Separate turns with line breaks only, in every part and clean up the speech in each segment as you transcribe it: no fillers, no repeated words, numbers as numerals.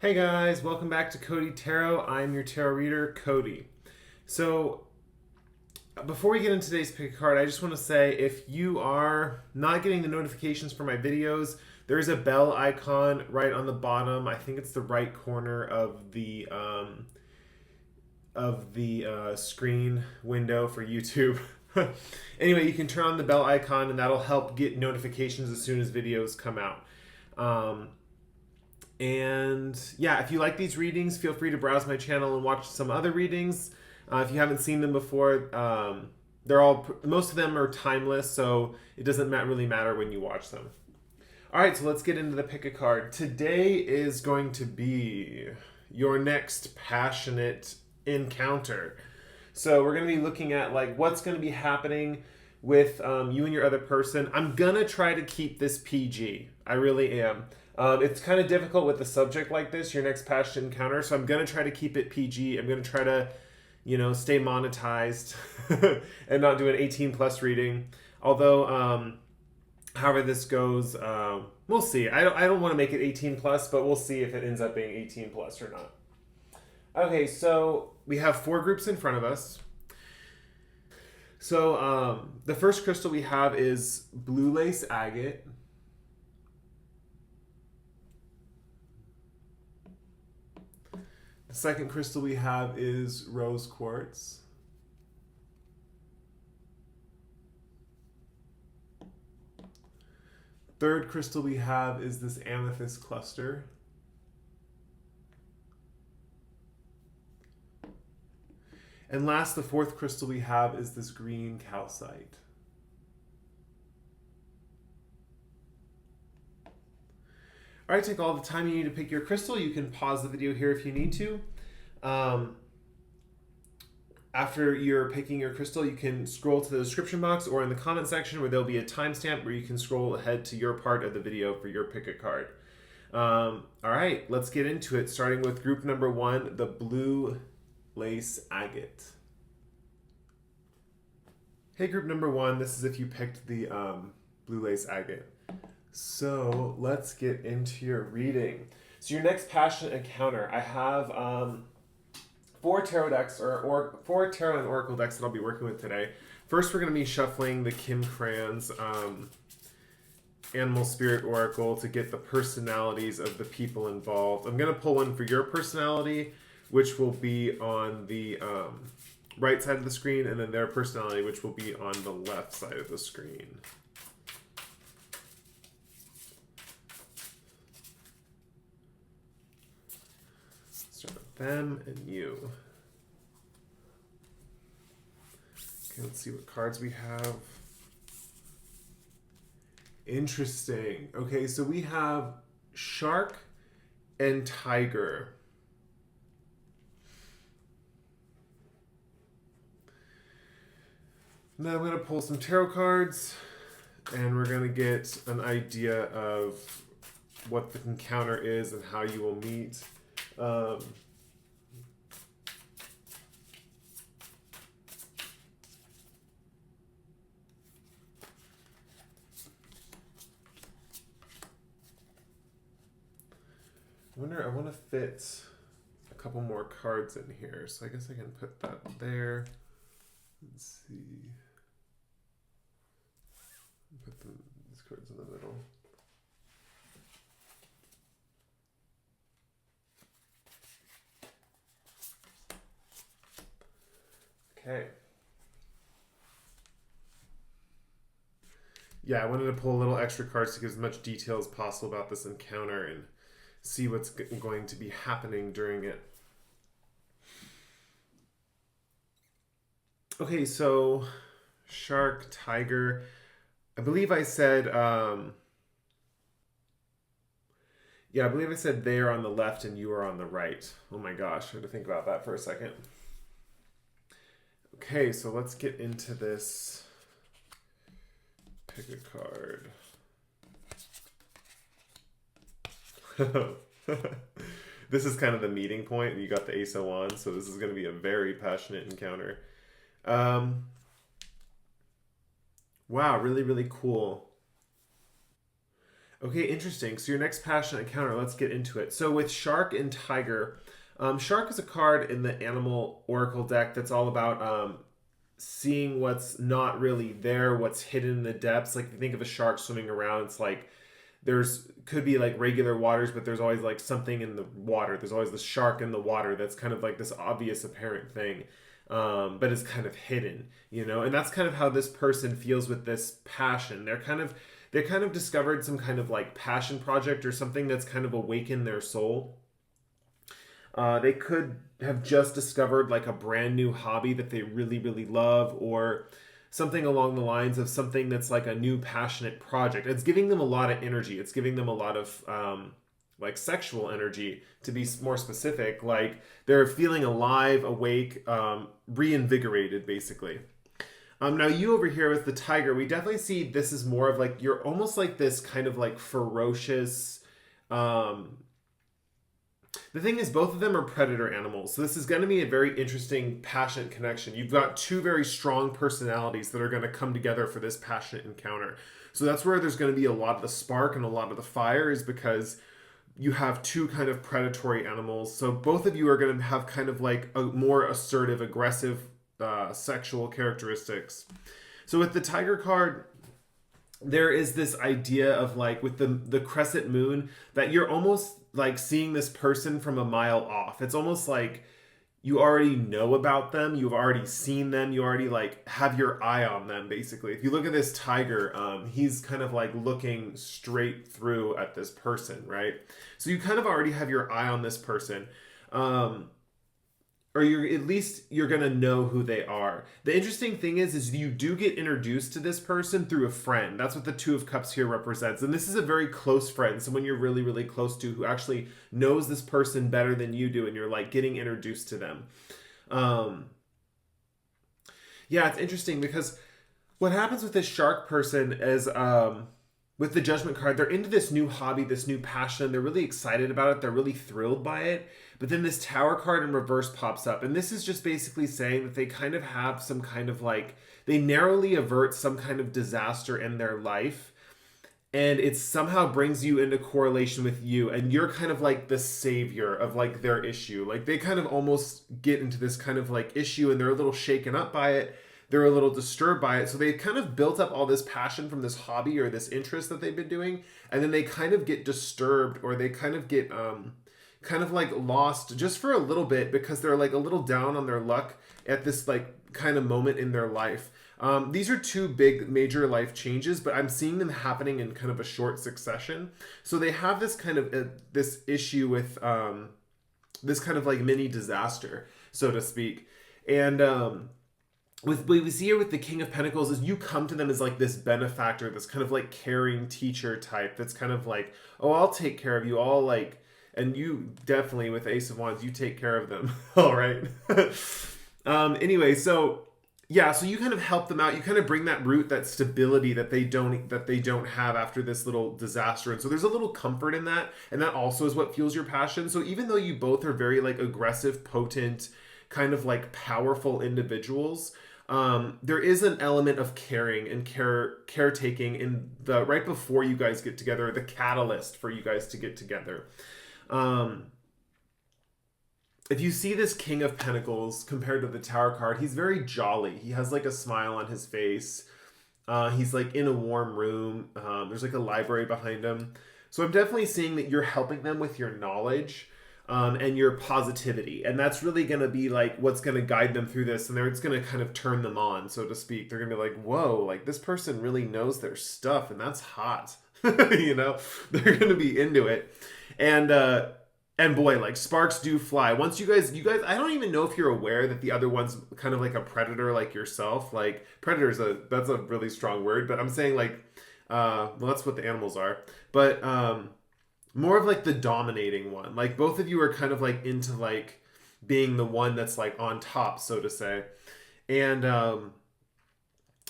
Hey guys, welcome back to Cody Tarot. I'm your tarot reader, Cody. So, before we get into today's pick a card, I just want to say if you are not getting the notifications for my videos, there is a bell icon right on the bottom. I think it's the right corner of the screen window for YouTube. Anyway, you can turn on the bell icon, and that'll help get notifications as soon as videos come out. And yeah, if you like these readings, feel free to browse my channel and watch some other readings. If you haven't seen them before, most of them are timeless, so it doesn't really matter when you watch them. All right, so let's get into the pick a card. Today is going to be your next passionate encounter. So we're going to be looking at like what's going to be happening with you and your other person. I'm going to try to keep this PG. I really am. It's kind of difficult with a subject like this, your next passion encounter, so I'm going to try to keep it PG. I'm going to try to, stay monetized and not do an 18 plus reading. Although, however this goes, we'll see. I don't want to make it 18 plus, but we'll see if it ends up being 18 plus or not. Okay, so we have 4 groups in front of us. So the first crystal we have is blue lace agate. The second crystal we have is rose quartz. Third crystal we have is this amethyst cluster. And last, the fourth crystal we have is this green calcite. All right, take all the time you need to pick your crystal. You can pause the video here if you need to. After you're picking your crystal, you can scroll to the description box or in the comment section where there'll be a timestamp where you can scroll ahead to your part of the video for your pick a card. All right, let's get into it, starting with group number 1, the blue lace agate. Hey, group number 1, this is if you picked the blue lace agate. So let's get into your reading. So your next passionate encounter, I have 4 tarot decks or 4 tarot and oracle decks that I'll be working with today. First, we're going to be shuffling the Kim Cran's Animal Spirit Oracle to get the personalities of the people involved. I'm going to pull one for your personality, which will be on the right side of the screen, and then their personality, which will be on the left side of the screen. Start with them and you. Okay, let's see what cards we have. Interesting. Okay, so we have shark and tiger. Now I'm going to pull some tarot cards, and we're going to get an idea of what the encounter is and how you will meet. I want to fit a couple more cards in here, so I guess I can put that there. Let's see. Put these cards in the middle. Okay. Yeah, I wanted to pull a little extra cards to give as much detail as possible about this encounter and see what's going to be happening during it. Okay, so shark, tiger. I believe I said, I believe I said they are on the left and you are on the right. Oh my gosh, I had to think about that for a second. Okay, so let's get into this. Pick a card. This is kind of the meeting point. You got the Ace of Wands, so this is going to be a very passionate encounter. Wow, really, really cool. Okay, interesting. So your next passionate encounter, let's get into it. So with Shark and Tiger, Shark is a card in the Animal Oracle deck that's all about seeing what's not really there, what's hidden in the depths. Like if you think of a shark swimming around, it's like there's could be like regular waters, but there's always like something in the water. There's always the shark in the water that's kind of like this obvious apparent thing, but it's kind of hidden, you know. And that's kind of how this person feels with this passion. They're kind of discovered some kind of like passion project or something that's kind of awakened their soul. They could have just discovered like a brand new hobby that they really, really love, or something along the lines of something that's like a new passionate project. It's giving them a lot of energy. It's giving them a lot of like sexual energy, to be more specific. Like they're feeling alive, awake, reinvigorated, basically. Now you over here with the tiger, we definitely see this is more of like you're almost like this kind of like ferocious. The thing is, both of them are predator animals, so this is going to be a very interesting, passionate connection. You've got two very strong personalities that are going to come together for this passionate encounter. So that's where there's going to be a lot of the spark and a lot of the fire, is because you have two kind of predatory animals. So both of you are going to have kind of like a more assertive, aggressive sexual characteristics. So with the tiger card, there is this idea of like with the crescent moon that you're almost like seeing this person from a mile off. It's almost like you already know about them, you've already seen them, you already like have your eye on them. Basically, if you look at this tiger, he's kind of like looking straight through at this person, right? So you kind of already have your eye on this person. Or you're gonna know who they are. The interesting thing is you do get introduced to this person through a friend. That's what the Two of Cups here represents. And this is a very close friend, someone you're really, really close to, who actually knows this person better than you do, and you're like getting introduced to them. Yeah, it's interesting because what happens with this shark person is with the Judgment card, they're into this new hobby, this new passion. They're really excited about it. They're really thrilled by it. But then this Tower card in reverse pops up. And this is just basically saying that they kind of have some kind of like, they narrowly avert some kind of disaster in their life. And it somehow brings you into correlation with you. And you're kind of like the savior of like their issue. Like they kind of almost get into this kind of like issue, and they're a little shaken up by it. They're a little disturbed by it. So they kind of built up all this passion from this hobby or this interest that they've been doing. And then they kind of get disturbed, or they kind of get kind of like lost just for a little bit, because they're like a little down on their luck at this like kind of moment in their life. These are two big major life changes, but I'm seeing them happening in kind of a short succession. So they have this kind of this issue with this kind of like mini disaster, so to speak. And with what we see here with the King of Pentacles is you come to them as like this benefactor, this kind of like caring teacher type that's kind of like, oh, I'll take care of you. I'll like, and you definitely with Ace of Wands, you take care of them. All right. Anyway, so yeah, so you kind of help them out. You kind of bring that root, that stability that they don't have after this little disaster. And so there's a little comfort in that. And that also is what fuels your passion. So even though you both are very like aggressive, potent, kind of like powerful individuals, there is an element of caring and caretaking in the right before you guys get together, the catalyst for you guys to get together. If you see this King of Pentacles compared to the Tower card, he's very jolly. He has like a smile on his face. He's like in a warm room. There's like a library behind him. So I'm definitely seeing that you're helping them with your knowledge and your positivity. And that's really going to be like what's going to guide them through this. And it's going to kind of turn them on, so to speak. They're going to be like, whoa, like this person really knows their stuff, and that's hot. You know, they're going to be into it. And boy, like sparks do fly. Once you guys, I don't even know if you're aware that the other one's kind of like a predator like yourself. Like predator's that's a really strong word, but I'm saying like, well, that's what the animals are. But more of like the dominating one. Like both of you are kind of like into like being the one that's like on top, so to say. And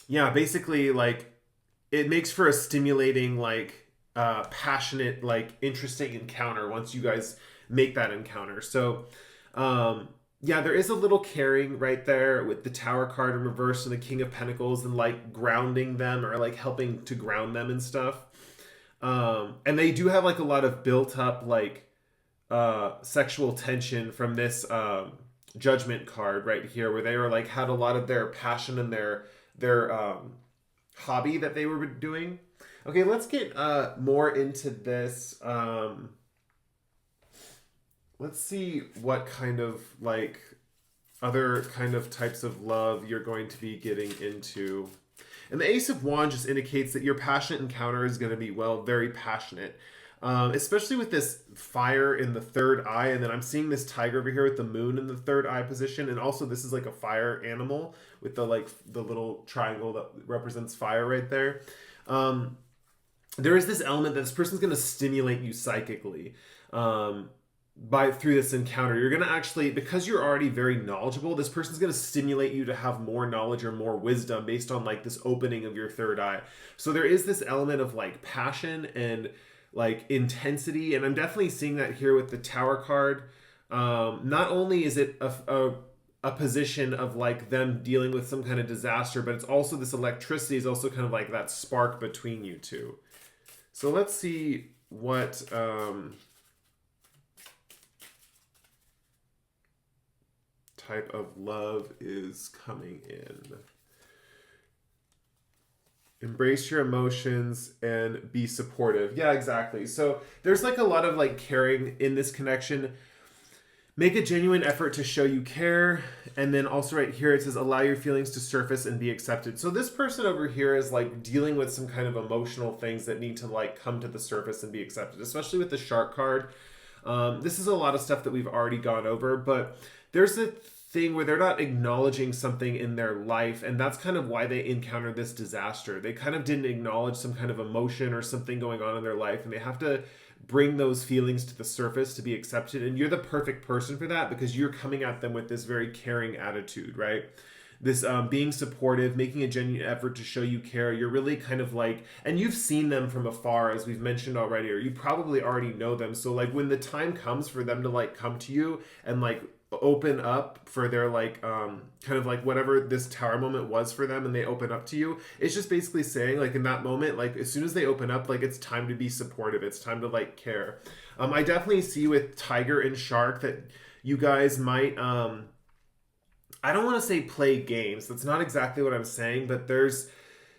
yeah, basically like it makes for a stimulating, like passionate, like interesting encounter once you guys make that encounter. So yeah, there is a little caring right there with the Tower card in reverse and the King of Pentacles, and like grounding them or like helping to ground them and stuff. And they do have like a lot of built up like sexual tension from this judgment card right here, where they were like had a lot of their passion and their hobby that they were doing. Okay, let's get more into this. Let's see what kind of like other kind of types of love you're going to be getting into. And the Ace of Wands just indicates that your passionate encounter is going to be, well, very passionate. Especially with this fire in the third eye. And then I'm seeing this tiger over here with the moon in the third eye position. And also this is like a fire animal with the like the little triangle that represents fire right there. There is this element that this person's going to stimulate you psychically. Through this encounter, you're going to actually, because you're already very knowledgeable, this person's going to stimulate you to have more knowledge or more wisdom based on like this opening of your third eye. So there is this element of like passion and like intensity, and I'm definitely seeing that here with the Tower card. Not only is it a position of like them dealing with some kind of disaster, but it's also this electricity is also kind of like that spark between you two. So let's see what type of love is coming in. Embrace your emotions and be supportive. Yeah, exactly. So there's like a lot of like caring in this connection. Make a genuine effort to show you care. And then also right here, it says allow your feelings to surface and be accepted. So this person over here is like dealing with some kind of emotional things that need to like come to the surface and be accepted, especially with the Shark card. This is a lot of stuff that we've already gone over, but there's a thing where they're not acknowledging something in their life, and that's kind of why they encountered this disaster. They kind of didn't acknowledge some kind of emotion or something going on in their life, and they have to bring those feelings to the surface to be accepted. And you're the perfect person for that because you're coming at them with this very caring attitude, right? This being supportive, making a genuine effort to show you care. You're really kind of like, and you've seen them from afar, as we've mentioned already, or you probably already know them. So like when the time comes for them to like come to you and like open up for their like kind of like whatever this Tower moment was for them, and they open up to you, it's just basically saying like in that moment, like as soon as they open up, like it's time to be supportive, it's time to like care. I definitely see with Tiger and Shark that you guys might I don't want to say play games, that's not exactly what I'm saying, but there's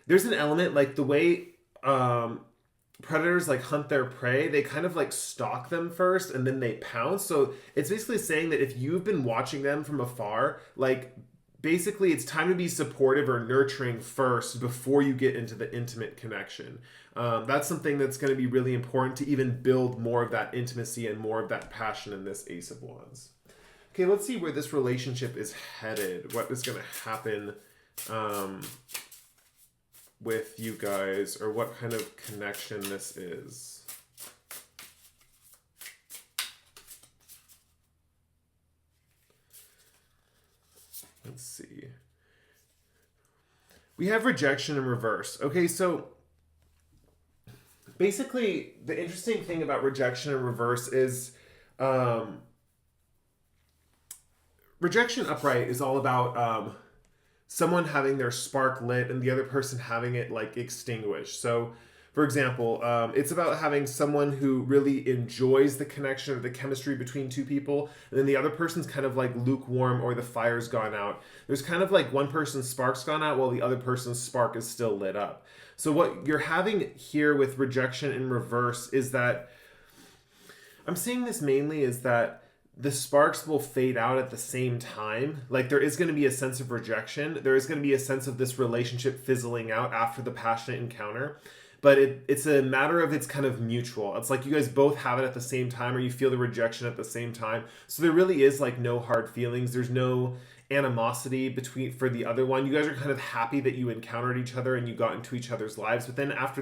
an element like the way predators like hunt their prey, they kind of like stalk them first and then they pounce. So it's basically saying that if you've been watching them from afar, like basically it's time to be supportive or nurturing first before you get into the intimate connection. That's something that's going to be really important to even build more of that intimacy and more of that passion in this Ace of Wands. Okay, let's see where this relationship is headed. What is going to happen with you guys, or what kind of connection this is. Let's see. We have rejection in reverse. Okay, so basically the interesting thing about rejection in reverse is rejection upright is all about someone having their spark lit and the other person having it like extinguished. So for example, it's about having someone who really enjoys the connection or the chemistry between two people, and then the other person's kind of like lukewarm or the fire's gone out. There's kind of like one person's spark's gone out while the other person's spark is still lit up. So what you're having here with rejection in reverse is that, I'm seeing this mainly is that the sparks will fade out at the same time. Like there is going to be a sense of rejection. There is going to be a sense of this relationship fizzling out after the passionate encounter. But it's a matter of it's kind of mutual. It's like you guys both have it at the same time, or you feel the rejection at the same time. So there really is like no hard feelings. There's no animosity for the other one. You guys are kind of happy that you encountered each other and you got into each other's lives. But then after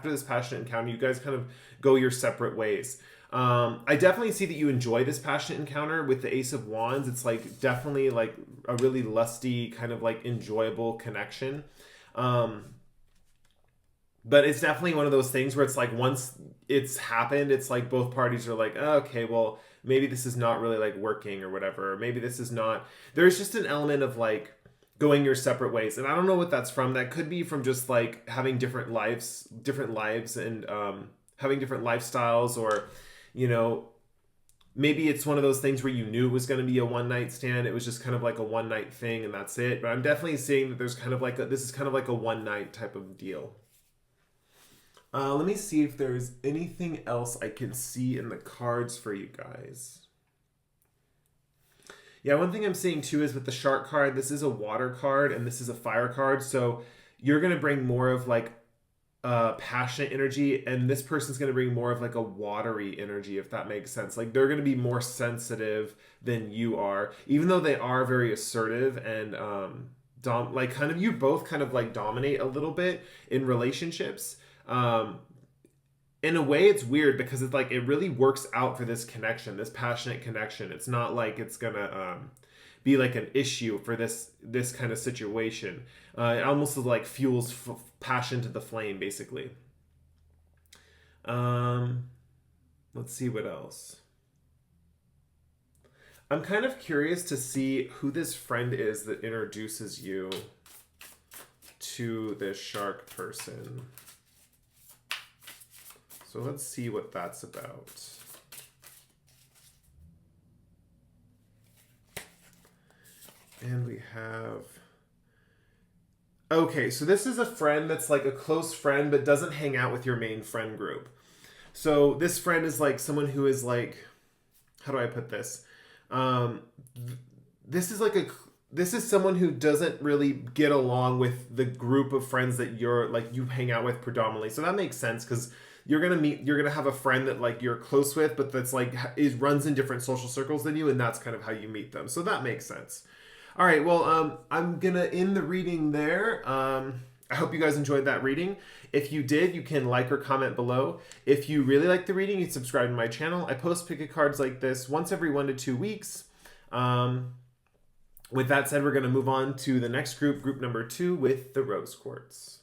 this passionate encounter, you guys kind of go your separate ways. I definitely see that you enjoy this passionate encounter with the Ace of Wands. It's like definitely like a really lusty kind of like enjoyable connection. But it's definitely one of those things where it's like once it's happened, it's like both parties are like, oh, okay, well, maybe this is not really like working or whatever. Or maybe this is not. There's just an element of like going your separate ways. And I don't know what that's from. That could be from just like having different lives, and having different lifestyles, or, you know, maybe it's one of those things where you knew it was going to be a one night stand. It was just kind of like a one night thing and that's it. But I'm definitely seeing that there's kind of like this is kind of like a one night type of deal. Let me see if there's anything else I can see in the cards for you guys. Yeah, one thing I'm seeing too is with the shark card, this is a water card and this is a fire card. So you're going to bring more of like passionate energy, and this person's going to bring more of like a watery energy, if that makes sense. Like they're going to be more sensitive than you are, even though they are very assertive and like kind of, you both kind of like dominate a little bit in relationships. In a way it's weird because it's like it really works out for this connection, this passionate connection. It's not like it's gonna be like an issue for this kind of situation. It almost like fuels passion to the flame, basically. Let's see what else. I'm kind of curious to see who this friend is that introduces you to this shark person. So let's see what that's about. And we have... Okay, so this is a friend that's like a close friend but doesn't hang out with your main friend group. So this friend is like someone who is like... How do I put this? This is someone who doesn't really get along with the group of friends that you hang out with predominantly. So that makes sense because you're gonna have a friend that like you're close with, but that's like runs in different social circles than you, and that's kind of how you meet them. So that makes sense. All right, well, I'm gonna end the reading there. I hope you guys enjoyed that reading. If you did, you can like or comment below. If you really like the reading, you subscribe to my channel. I post pick a cards like this once every 1 to 2 weeks. With that said, we're going to move on to the next group number 2 with the rose quartz.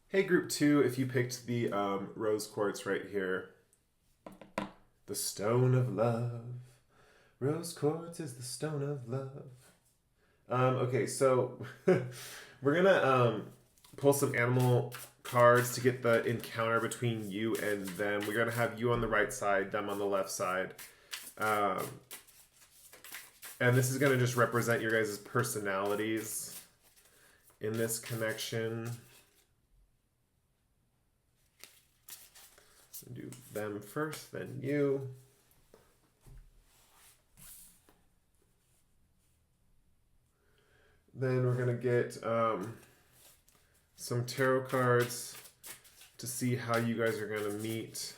Hey, group 2, if you picked the rose quartz right here. The stone of love. Rose quartz is the stone of love. Okay, so we're going to pull some animal cards to get the encounter between you and them. We're going to have you on the right side, them on the left side. And this is going to just represent your guys' personalities in this connection. Do them first, then you. Then we're going to get some tarot cards to see how you guys are going to meet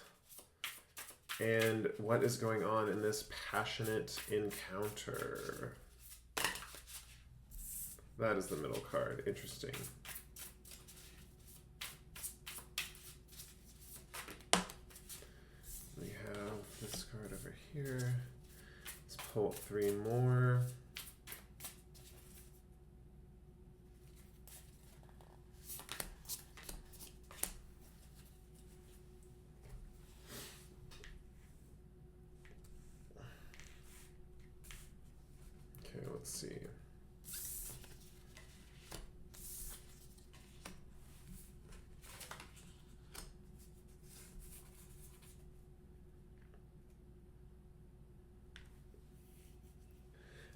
and what is going on in this passionate encounter. That is the middle card. Interesting. We have this card over here. Let's pull 3 more. Okay, let's see.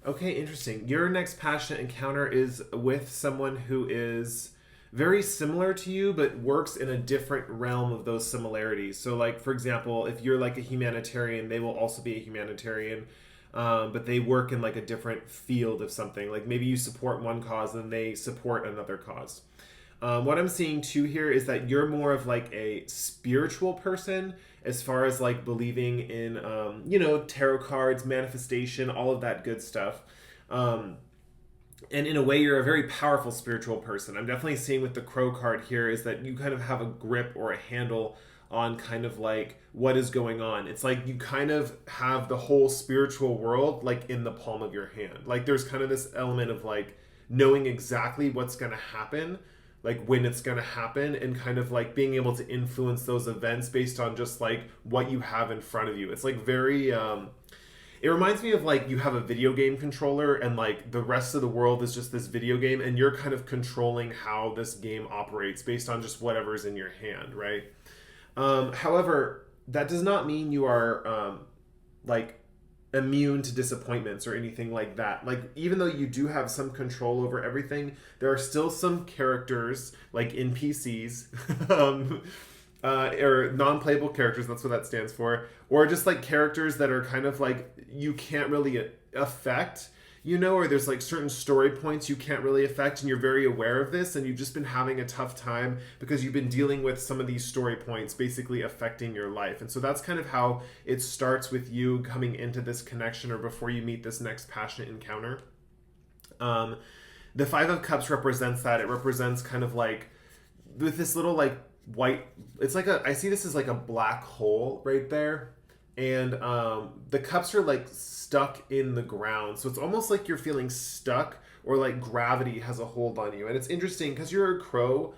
Okay, interesting. Your next passionate encounter is with someone who is very similar to you, but works in a different realm of those similarities. So, like, for example, if you're like a humanitarian, they will also be a humanitarian, but they work in like a different field of something. Like maybe you support one cause and they support another cause. What I'm seeing too here is that you're more of like a spiritual person as far as like believing in, tarot cards, manifestation, all of that good stuff. And in a way, you're a very powerful spiritual person. I'm definitely seeing with the crow card here is that you kind of have a grip or a handle on kind of like what is going on. It's like you kind of have the whole spiritual world like in the palm of your hand. Like there's kind of this element of like knowing exactly what's going to happen, like when it's going to happen, and kind of like being able to influence those events based on just like what you have in front of you. It's like very it reminds me of like you have a video game controller and like the rest of the world is just this video game and you're kind of controlling how this game operates based on just whatever's in your hand, right? However, that does not mean you are like immune to disappointments or anything like that. Like, even though you do have some control over everything, there are still some characters, like NPCs, or non-playable characters, that's what that stands for, or just like characters that are kind of like you can't really affect, you know, or there's like certain story points you can't really affect, and you're very aware of this, and you've just been having a tough time because you've been dealing with some of these story points basically affecting your life. And so that's kind of how it starts with you coming into this connection or before you meet this next passionate encounter. The Five of Cups represents that. It represents kind of like with this little like white, it's like I see this as like a black hole right there, and the cups are like stuck in the ground, so it's almost like you're feeling stuck, or like gravity has a hold on you. And it's interesting because you're a crow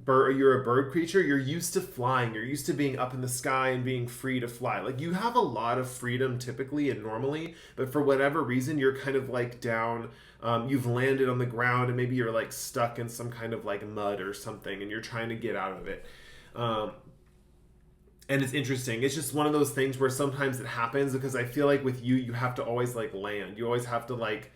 bird, you're a bird creature, you're used to flying, you're used to being up in the sky and being free to fly. Like, you have a lot of freedom typically and normally, but for whatever reason you're kind of like down, you've landed on the ground, and maybe you're like stuck in some kind of like mud or something, and you're trying to get out of it. And it's interesting. It's just one of those things where sometimes it happens, because I feel like with you, you have to always like land. You always have to like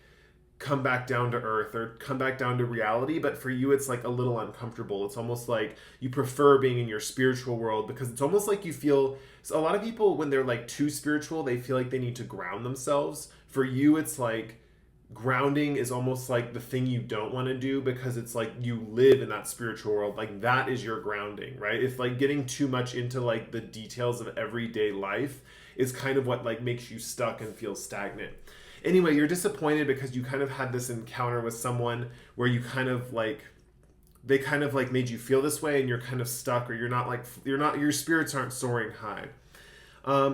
come back down to earth or come back down to reality. But for you, it's like a little uncomfortable. It's almost like you prefer being in your spiritual world, because it's almost like you feel, so a lot of people, when they're like too spiritual, they feel like they need to ground themselves. For you, it's like grounding is almost like the thing you don't want to do, because it's like you live in that spiritual world. Like, that is your grounding, right? If like getting too much into like the details of everyday life is kind of what like makes you stuck and feel stagnant. Anyway, you're disappointed because you kind of had this encounter with someone where you kind of like, they kind of like made you feel this way, and you're kind of stuck, or your spirits aren't soaring high.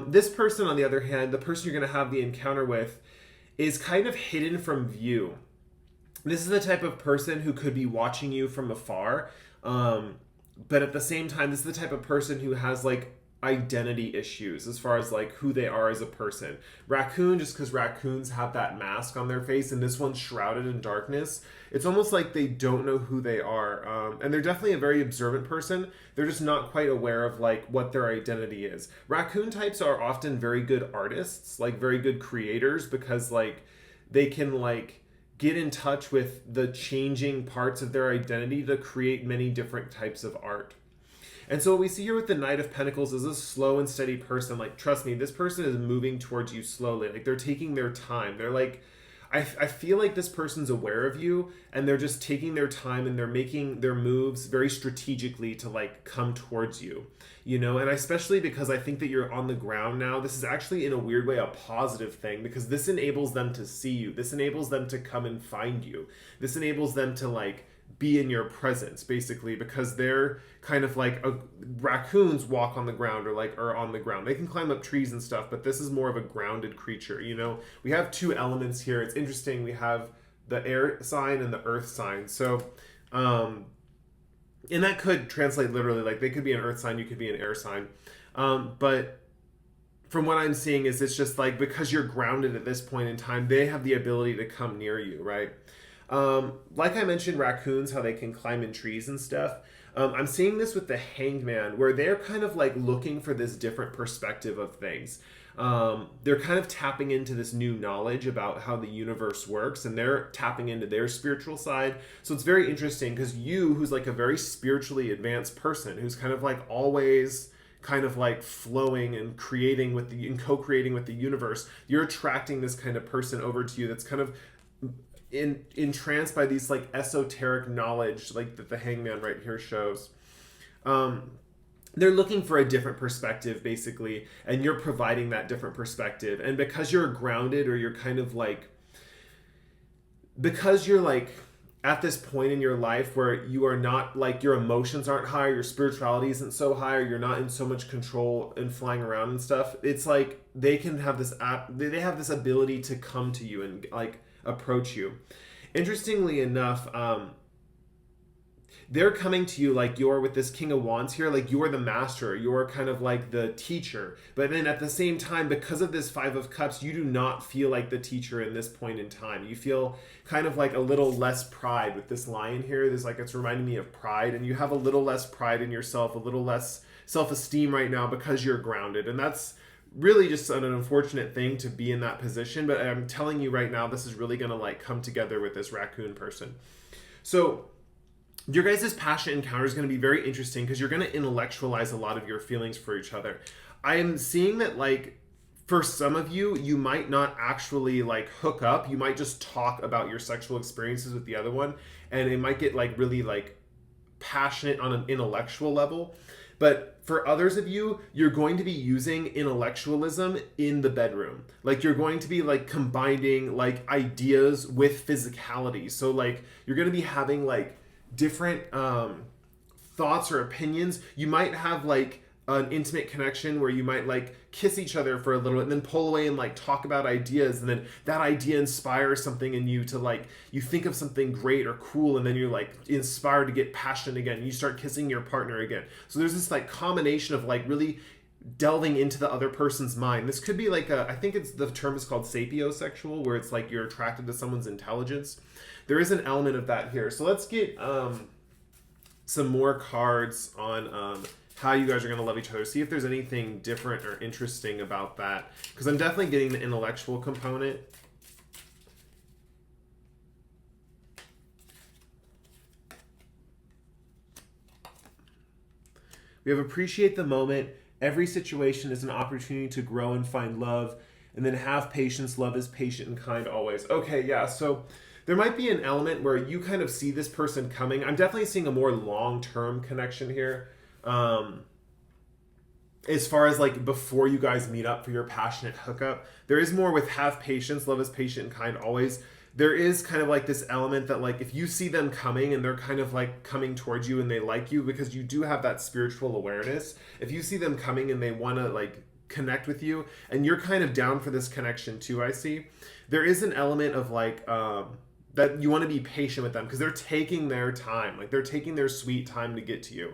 This person, on the other hand, the person you're going to have the encounter with, is kind of hidden from view. This is the type of person who could be watching you from afar, but at the same time, this is the type of person who has like identity issues as far as like who they are as a person. Raccoon, just because raccoons have that mask on their face, and this one's shrouded in darkness, it's almost like they don't know who they are. And they're definitely a very observant person. They're just not quite aware of like what their identity is. Raccoon types are often very good artists, like very good creators, because like they can like get in touch with the changing parts of their identity to create many different types of art. And so what we see here with the Knight of Pentacles is a slow and steady person. Like, trust me, this person is moving towards you slowly. Like, they're taking their time. They're like, I feel like this person's aware of you, and they're just taking their time, and they're making their moves very strategically to like come towards you, you know. And especially because I think that you're on the ground now, this is actually in a weird way a positive thing, because this enables them to see you. This enables them to come and find you. This enables them to like be in your presence, basically, because they're kind of like raccoons walk on the ground, or like are on the ground. They can climb up trees and stuff, but this is more of a grounded creature, you know. We have two elements here. It's interesting. We have the air sign and the earth sign. So and that could translate literally, like they could be an earth sign, you could be an air sign, but from what I'm seeing is it's just like, because you're grounded at this point in time, they have the ability to come near you, right? Like I mentioned, raccoons, how they can climb in trees and stuff. I'm seeing this with the Hanged Man, where they're kind of like looking for this different perspective of things. They're kind of tapping into this new knowledge about how the universe works, and they're tapping into their spiritual side. So it's very interesting, because you, who's like a very spiritually advanced person, who's kind of like always kind of like flowing and creating with and co-creating with the universe, you're attracting this kind of person over to you that's kind of entranced by these like esoteric knowledge, like that the Hangman right here shows. They're looking for a different perspective, basically, and you're providing that different perspective. And because you're grounded, or you're kind of like, because you're like at this point in your life where you are not like, your emotions aren't high, your spirituality isn't so high, or you're not in so much control and flying around and stuff, it's like they can have this they have this ability to come to you and like approach you. Interestingly enough, they're coming to you like you're with this King of Wands here, like you're the master, you're kind of like the teacher. But then at the same time, because of this Five of Cups, you do not feel like the teacher in this point in time. You feel kind of like a little less pride with this lion here. There's like, it's reminding me of pride, and you have a little less pride in yourself, a little less self-esteem right now because you're grounded. And that's really just an unfortunate thing to be in that position. But I'm telling you right now, this is really going to like come together with this raccoon person. So your guys' passionate encounter is going to be very interesting because you're going to intellectualize a lot of your feelings for each other. I am seeing that, like, for some of you, you might not actually like hook up. You might just talk about your sexual experiences with the other one, and it might get like really like passionate on an intellectual level. But for others of you, you're going to be using intellectualism in the bedroom. Like, you're going to be like combining like ideas with physicality. So like you're going to be having like different thoughts or opinions. You might have like an intimate connection where you might like kiss each other for a little bit and then pull away and like talk about ideas, and then that idea inspires something in you to like, you think of something great or cool, and then you're like inspired to get passionate again, and you start kissing your partner again. So there's this like combination of like really delving into the other person's mind. This could be like I think it's, the term is called sapiosexual, where it's like you're attracted to someone's intelligence. There is an element of that here. So let's get some more cards on how you guys are going to love each other. See if there's anything different or interesting about that, because I'm definitely getting the intellectual component. We have appreciate the moment. Every situation is an opportunity to grow and find love. And then have patience. Love is patient and kind always. Okay, yeah, so there might be an element where you kind of see this person coming. I'm definitely seeing a more long-term connection here. As far as like before you guys meet up for your passionate hookup, there is more with have patience. Love is patient and kind always. There is kind of like this element that like if you see them coming and they're kind of like coming towards you and they like you because you do have that spiritual awareness. If you see them coming and they want to like connect with you and you're kind of down for this connection too, I see there is an element of like that you want to be patient with them because they're taking their time, like they're taking their sweet time to get to you.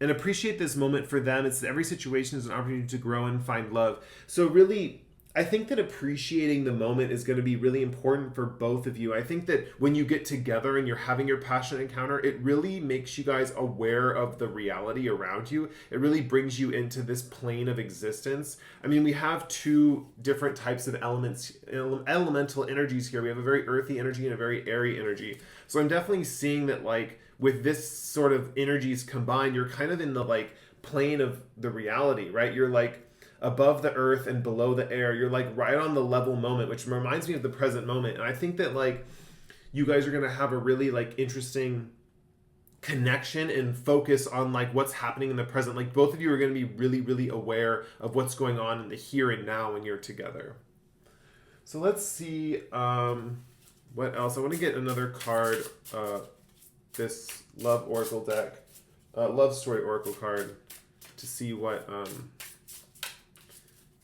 And appreciate this moment for them. It's every situation is an opportunity to grow and find love. So really, I think that appreciating the moment is going to be really important for both of you. I think that when you get together and you're having your passionate encounter, it really makes you guys aware of the reality around you. It really brings you into this plane of existence. I mean, we have two different types of elements, elemental energies here. We have a very earthy energy and a very airy energy. So I'm definitely seeing that like with this sort of energies combined, you're kind of in the like plane of the reality, right? You're like above the earth and below the air. You're like right on the level moment, which reminds me of the present moment. And I think that like you guys are going to have a really like interesting connection and focus on like what's happening in the present. Like both of you are going to be really, really aware of what's going on in the here and now when you're together. So let's see what else. I want to get another card, this Love Oracle deck, Love Story Oracle card, to see what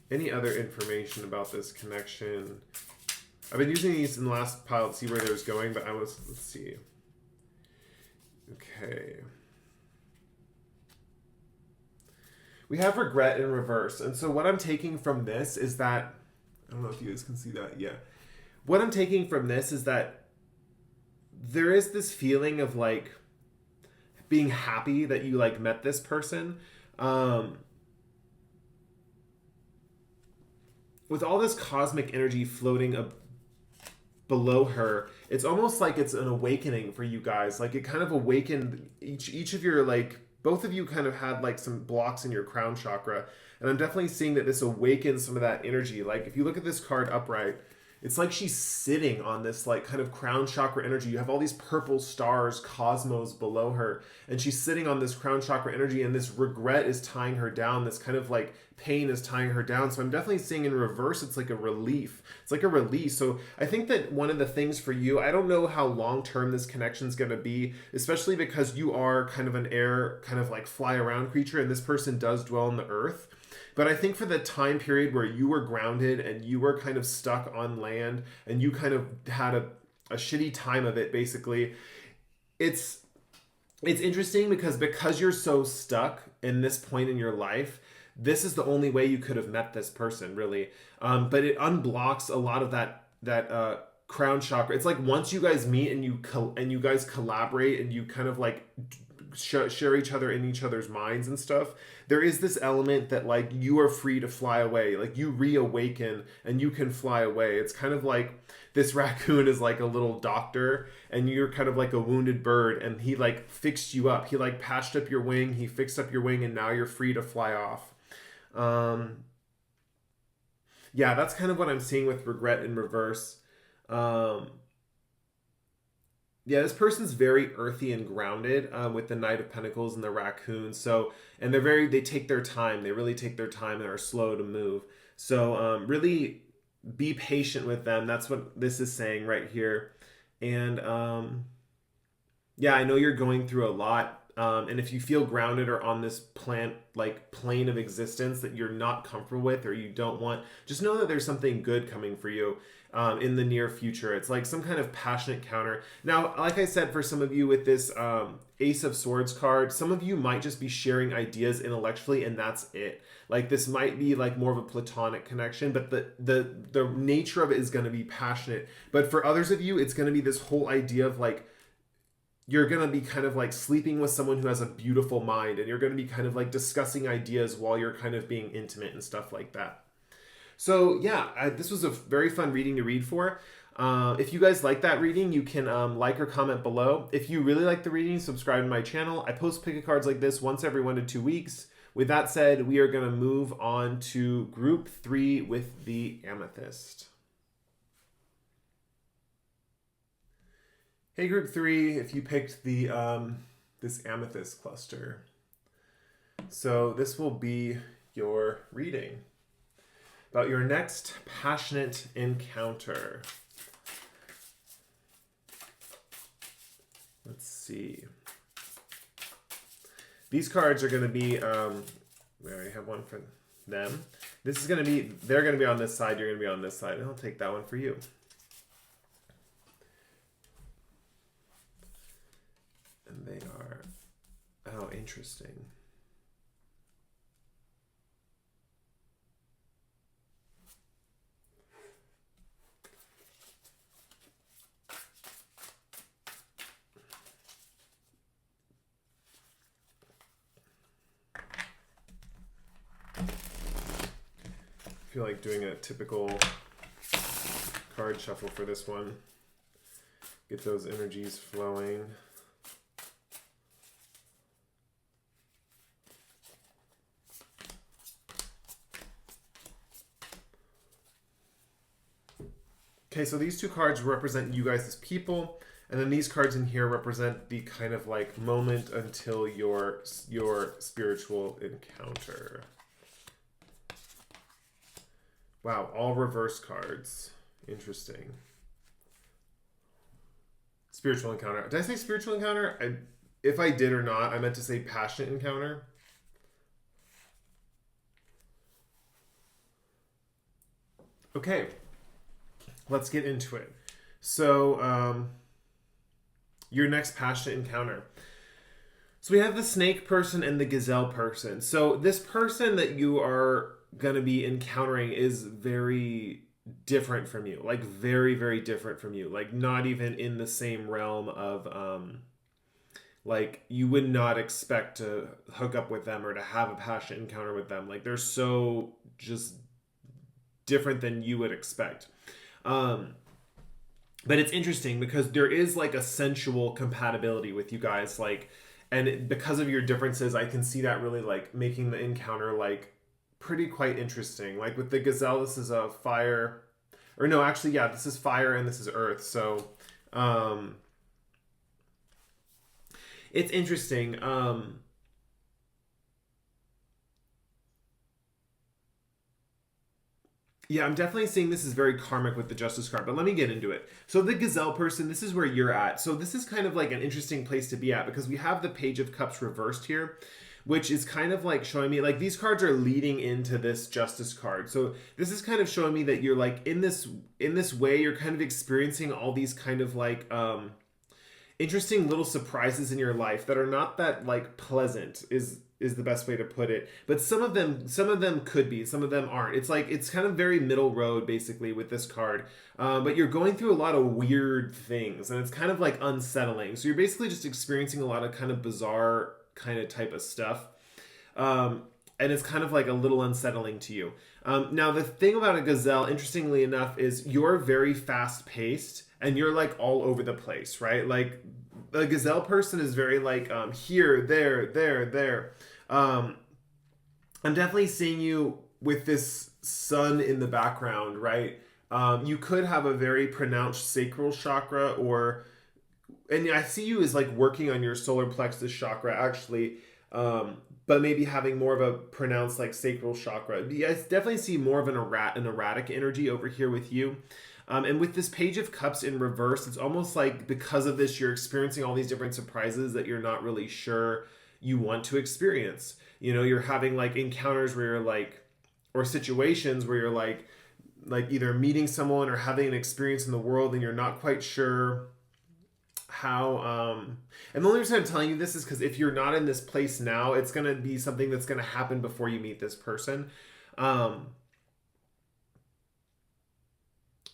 any other information about this connection. I've been using these in the last pile to see where there's going, but let's see. Okay. We have regret in reverse. And so what I'm taking from this is that, I don't know if you guys can see that. Yeah. What I'm taking from this is that there is this feeling of like being happy that you like met this person. With all this cosmic energy floating below her, it's almost like it's an awakening for you guys. Like it kind of awakened each of your, like, both of you kind of had like some blocks in your crown chakra. And I'm definitely seeing that this awakens some of that energy. Like if you look at this card upright, it's like she's sitting on this like kind of crown chakra energy. You have all these purple stars, cosmos below her, and she's sitting on this crown chakra energy, and this regret is tying her down. This kind of like pain is tying her down. So I'm definitely seeing in reverse, it's like a relief. It's like a release. So I think that one of the things for you, I don't know how long-term this connection is going to be, especially because you are kind of an air, kind of like fly around creature, and this person does dwell on the earth. But I think for the time period where you were grounded and you were kind of stuck on land and you kind of had a shitty time of it, basically, it's it's interesting because you're so stuck in this point in your life, this is the only way you could have met this person, really. But it unblocks a lot of that crown chakra. It's like once you guys meet and you guys collaborate and you kind of like share each other in each other's minds and stuff, there is this element that like you are free to fly away, like you reawaken and you can fly away. It's kind of like this raccoon is like a little doctor and you're kind of like a wounded bird, and he like fixed you up, he like patched up your wing, he fixed up your wing, and now you're free to fly off. Yeah, that's kind of what I'm seeing with regret in reverse. um yeah, this person's very earthy and grounded, with the Knight of Pentacles and the raccoon. So, and they take their time. They really take their time and are slow to move. So, really be patient with them. That's what this is saying right here. And yeah, I know you're going through a lot. And if you feel grounded or on this plane of existence that you're not comfortable with or you don't want, just know that there's something good coming for you in the near future. It's like some kind of passionate counter. Now, like I said, for some of you with this Ace of Swords card, some of you might just be sharing ideas intellectually and that's it. Like this might be like more of a platonic connection, but the nature of it is going to be passionate. But for others of you, it's going to be this whole idea of like, you're going to be kind of like sleeping with someone who has a beautiful mind, and you're going to be kind of like discussing ideas while you're kind of being intimate and stuff like that. So yeah, this was a very fun reading to read for. If you guys like that reading, you can like or comment below. If you really like the reading, subscribe to my channel. I post pick a cards like this once every 1 to 2 weeks. With that said, we are going to move on to group 3 with the Amethyst. Hey, group 3, if you picked the this Amethyst cluster. So this will be your reading about your next passionate encounter. Let's see. These cards are going to be, we already have one for them. This is going to be, they're going to be on this side, you're going to be on this side, and I'll take that one for you. And they are, oh, interesting. I feel like doing a typical card shuffle for this one. Get those energies flowing. Okay, so these two cards represent you guys as people, and then these cards in here represent the kind of like moment until your spiritual encounter. Wow, all reverse cards. Interesting. Spiritual encounter. Did I say spiritual encounter? If I did or not, I meant to say passionate encounter. Okay. Let's get into it. So, your next passionate encounter. So we have the snake person and the gazelle person. So this person that you are going to be encountering is very different from you. Like very, very different from you. Like not even in the same realm of, like you would not expect to hook up with them or to have a passionate encounter with them. Like they're so just different than you would expect. But it's interesting because there is like a sensual compatibility with you guys, like, and because of your differences, I can see that really like making the encounter like pretty quite interesting. Like with the gazelle, this is a fire, or no, actually, yeah, this is fire and this is earth. So, it's interesting. Yeah, I'm definitely seeing this is very karmic with the Justice card, but let me get into it. So the Gazelle person, this is where you're at. So this is kind of like an interesting place to be at because we have the Page of Cups reversed here, which is kind of like showing me like these cards are leading into this Justice card. So this is kind of showing me that you're like in this way, you're kind of experiencing all these kind of like interesting little surprises in your life that are not that like pleasant is the best way to put it. But some of them could be, some of them aren't. It's like it's kind of very middle road basically with this card. But you're going through a lot of weird things, and it's kind of like unsettling. So you're basically just experiencing a lot of kind of bizarre kind of type of stuff. And it's kind of like a little unsettling to you. Now, the thing about a gazelle, interestingly enough, is you're very fast paced and you're like all over the place, right? Like the gazelle person is very like here, there. I'm definitely seeing you with this sun in the background, right? You could have a very pronounced sacral chakra, and I see you as like working on your solar plexus chakra actually. But maybe having more of a pronounced like sacral chakra. I definitely see more of an erratic energy over here with you. And with this Page of Cups in reverse, it's almost like because of this, you're experiencing all these different surprises that you're not really sure you want to experience. You know, you're having like encounters where you're like, or situations where you're like either meeting someone or having an experience in the world and you're not quite sure how and the only reason I'm telling you this is because if you're not in this place now, it's going to be something that's going to happen before you meet this person.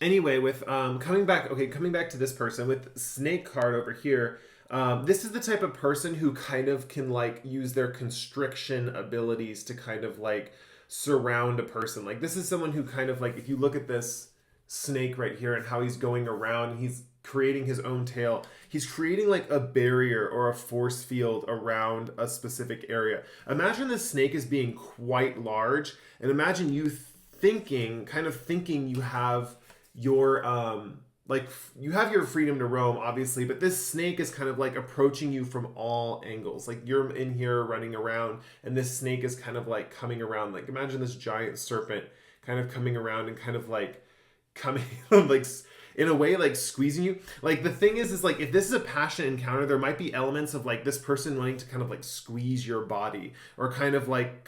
Anyway, with coming back to this person with snake card over here, this is the type of person who kind of can like use their constriction abilities to kind of like surround a person. Like this is someone who kind of like, if you look at this snake right here and how he's going around and he's creating his own tail, he's creating like a barrier or a force field around a specific area. Imagine this snake as being quite large, and imagine you thinking you have your you have your freedom to roam, obviously, but this snake is kind of like approaching you from all angles. Like you're in here running around and this snake is kind of like coming around. Like imagine this giant serpent kind of coming around and kind of like coming like in a way like squeezing you. Like the thing is like if this is a passion encounter, there might be elements of like this person wanting to kind of like squeeze your body, or kind of like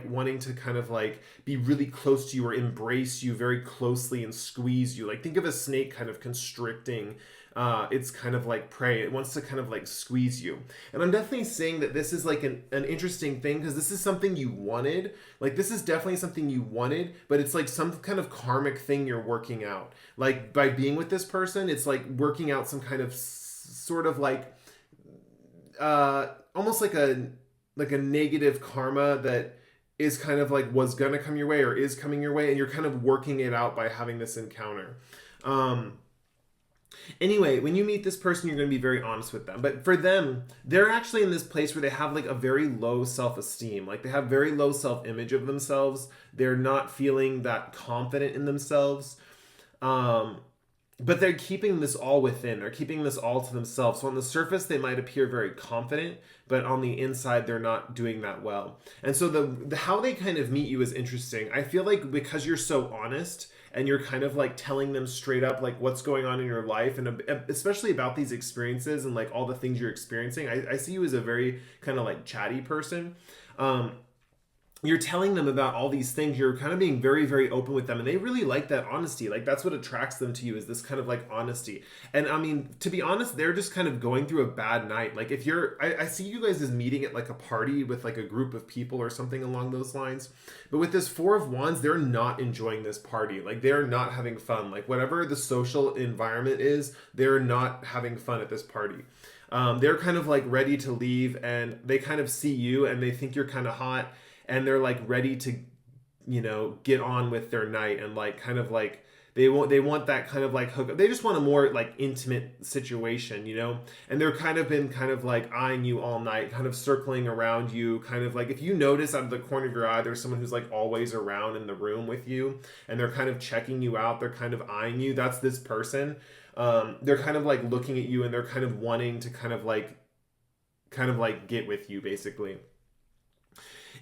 wanting to kind of like be really close to you or embrace you very closely and squeeze you. Like think of a snake kind of constricting it's kind of like prey. It wants to kind of like squeeze you. And I'm definitely saying that this is like an interesting thing because this is something you wanted. Like this is definitely something you wanted, but it's like some kind of karmic thing you're working out. Like by being with this person, it's like working out some kind of sort of like almost like a negative karma that is kind of like was gonna come your way or is coming your way, and you're kind of working it out by having this encounter. Anyway, when you meet this person, you're going to be very honest with them. But for them, they're actually in this place where they have like a very low self-esteem. Like they have very low self-image of themselves. They're not feeling that confident in themselves. But they're keeping this all within. They're keeping this all to themselves. So on the surface, they might appear very confident, but on the inside, they're not doing that well. And so the how they kind of meet you is interesting. I feel like because you're so honest and you're kind of like telling them straight up like what's going on in your life, and especially about these experiences and like all the things you're experiencing, I see you as a very kind of like chatty person. You're telling them about all these things. You're kind of being very, very open with them. And they really like that honesty. Like that's what attracts them to you, is this kind of like honesty. And I mean, to be honest, they're just kind of going through a bad night. Like if I see you guys as meeting at like a party with like a group of people or something along those lines. But with this Four of Wands, they're not enjoying this party. Like they're not having fun. Like whatever the social environment is, they're not having fun at this party. They're kind of like ready to leave, and they kind of see you and they think you're kind of hot. And they're like ready to, you know, get on with their night, and like kind of like they want that kind of like hookup. They just want a more like intimate situation, you know. And they're kind of been kind of like eyeing you all night, kind of circling around you, kind of like if you notice out of the corner of your eye, there's someone who's like always around in the room with you, and they're kind of checking you out. They're kind of eyeing you. That's this person. They're kind of like looking at you, and they're kind of wanting to kind of like get with you, basically.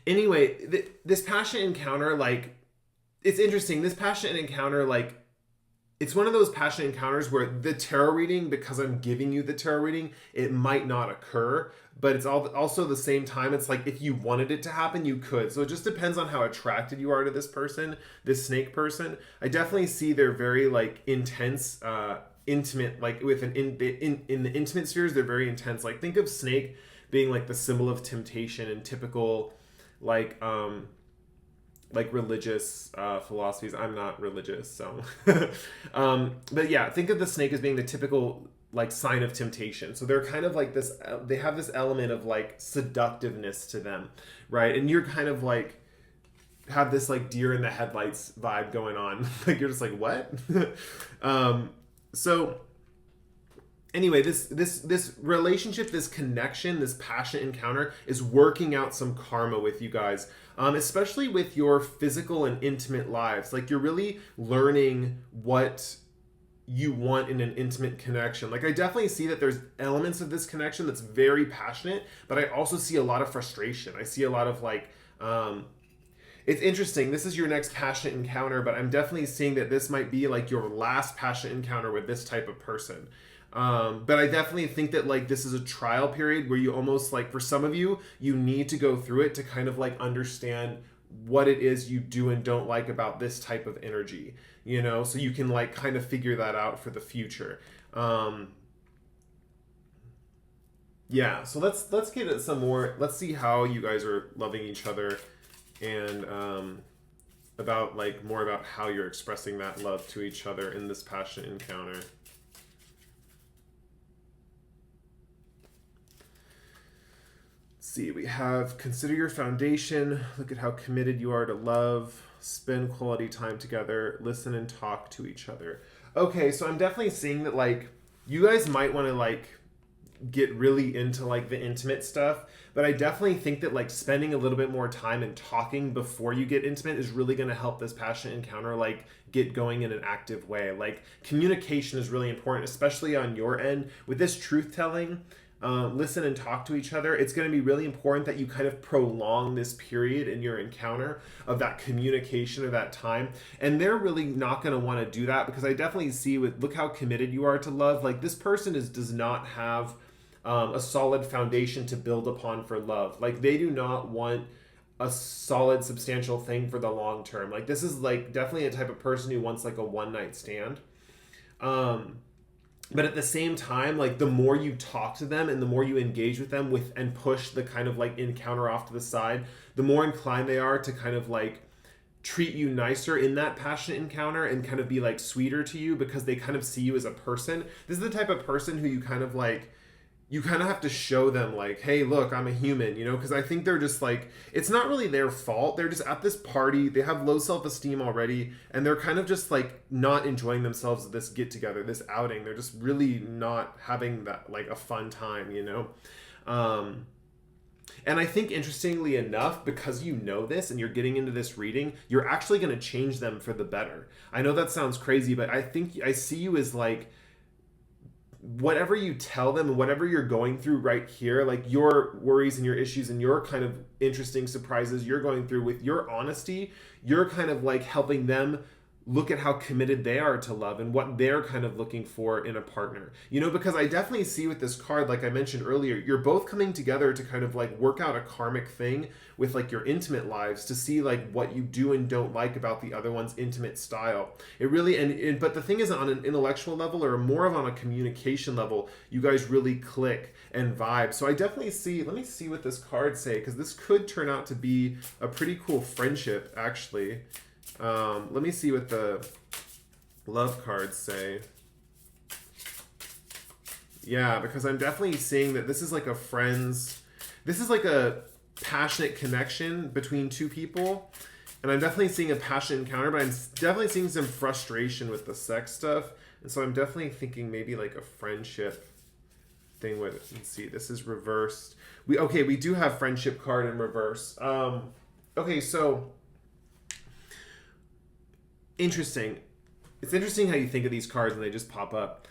Anyway, this passionate encounter, like, it's interesting. This passionate encounter, like, it's one of those passionate encounters where the tarot reading, because I'm giving you the tarot reading, it might not occur. But it's also the same time, it's like if you wanted it to happen, you could. So it just depends on how attracted you are to this person, this snake person. I definitely see they're very, like, intense intimate, like with in the intimate spheres, they're very intense. Like think of snake being like the symbol of temptation and typical like religious philosophies. I'm not religious, so but yeah, think of the snake as being the typical like sign of temptation. So they're kind of like this, they have this element of like seductiveness to them, right? And you're kind of like have this like deer in the headlights vibe going on. Like you're just like, what? So anyway, this relationship, this connection, this passionate encounter is working out some karma with you guys, especially with your physical and intimate lives. Like you're really learning what you want in an intimate connection. Like I definitely see that there's elements of this connection that's very passionate, but I also see a lot of frustration. I see a lot of like it's interesting. This is your next passionate encounter, but I'm definitely seeing that this might be like your last passionate encounter with this type of person. But I definitely think that like this is a trial period where you almost like, for some of you, you need to go through it to kind of like understand what it is you do and don't like about this type of energy, you know, so you can like kind of figure that out for the future. Yeah, so let's get at some more. Let's see how you guys are loving each other, and about like more about how you're expressing that love to each other in this passionate encounter. See, we have consider your foundation, look at how committed you are to love, spend quality time together, listen and talk to each other. Okay, so I'm definitely seeing that like you guys might want to like get really into like the intimate stuff, but I definitely think that like spending a little bit more time and talking before you get intimate is really going to help this passionate encounter like get going in an active way. Like communication is really important, especially on your end with this truth telling. Listen and talk to each other. It's going to be really important that you kind of prolong this period in your encounter of that communication or that time. And they're really not going to want to do that, because I definitely see with, look how committed you are to love. Like this person does not have a solid foundation to build upon for love. Like they do not want a solid, substantial thing for the long term. Like this is like definitely a type of person who wants like a one night stand. But at the same time, like the more you talk to them and the more you engage with them with and push the kind of like encounter off to the side, the more inclined they are to kind of like treat you nicer in that passionate encounter and kind of be like sweeter to you, because they kind of see you as a person. This is the type of person who you kind of have to show them like, hey, look, I'm a human, you know, because I think they're just like, it's not really their fault. They're just at this party. They have low self-esteem already, and they're kind of just like not enjoying themselves at this get together, this outing. They're just really not having that like a fun time, you know? And I think interestingly enough, because you know this and you're getting into this reading, you're actually going to change them for the better. I know that sounds crazy, but I think I see you as like, whatever you tell them and whatever you're going through right here, like your worries and your issues and your kind of interesting surprises you're going through, with your honesty, you're kind of like helping them look at how committed they are to love and what they're kind of looking for in a partner, you know, because I definitely see with this card, like I mentioned earlier, you're both coming together to kind of like work out a karmic thing with like your intimate lives, to see like what you do and don't like about the other one's intimate style. It really, but the thing is, on an intellectual level or more of on a communication level, you guys really click and vibe. So I definitely see, let me see what this card say, because this could turn out to be a pretty cool friendship actually. Let me see what the love cards say. Yeah, because I'm definitely seeing that this is like this is like a passionate connection between two people. And I'm definitely seeing a passionate encounter, but I'm definitely seeing some frustration with the sex stuff. And so I'm definitely thinking maybe like a friendship thing with it. Let's see, this is reversed. We do have friendship card in reverse. Okay, so interesting. It's interesting how you think of these cards and they just pop up.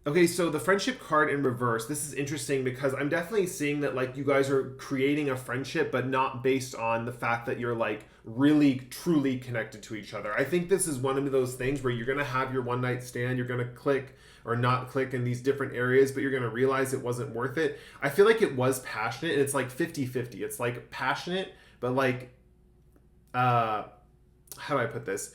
Okay, so the friendship card in reverse, this is interesting because I'm definitely seeing that like you guys are creating a friendship, but not based on the fact that you're like really truly connected to each other. I think this is one of those things where you're going to have your one night stand, you're going to click or not click in these different areas, but you're going to realize it wasn't worth it. I feel like it was passionate, and it's like 50-50. It's like passionate, but like, how do I put this?